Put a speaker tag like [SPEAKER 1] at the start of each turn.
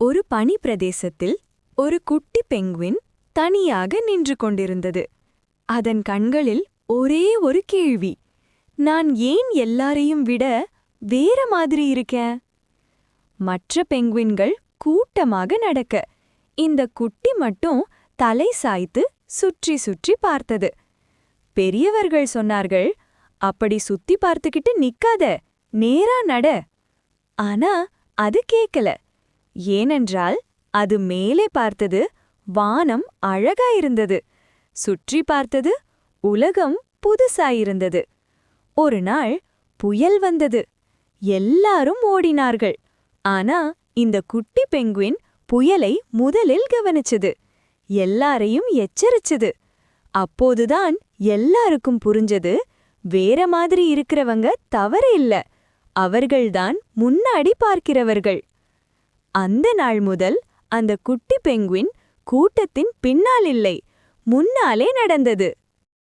[SPEAKER 1] ஒரு பனி பிரதேசத்தில் ஒரு குட்டி பெங்குவின் தனியாக நின்று கொண்டிருந்தது. அதன் கண்களில் ஒரே ஒரு கேள்வி: நான் ஏன் எல்லாரையும் விட வேற மாதிரி இருக்கேன்? மற்ற பெங்குவின்கள் கூட்டமாக நடக்க, இந்த குட்டி மட்டும் தலை சாய்த்து சுற்றி சுற்றி பார்த்தது. பெரியவர்கள் சொன்னார்கள், அப்படி சுத்தி பார்த்துக்கிட்டு நிக்காத, நேரா நட. ஆனா அது கேக்கல. ஏனென்றால் அது மேலே பார்த்தது வானம் அழகாயிருந்தது, சுற்றி பார்த்தது உலகம் புதுசாயிருந்தது. ஒரு நாள் புயல் வந்தது. எல்லாரும் ஓடினார்கள். ஆனா இந்த குட்டி பெங்குவின் புயலை முதலில் கவனிச்சது, எல்லாரையும் எச்சரிச்சது. அப்போதுதான் எல்லாருக்கும் புரிஞ்சது, வேற மாதிரி இருக்கிறவங்க தவறு இல்ல, அவர்கள்தான் முன்னாடி பார்க்கிறவர்கள். அந்த நாள் முதல் அந்த குட்டி பெங்குவின் கூட்டத்தின் பின்னால் இல்லை, முன்னாலே நடந்தது.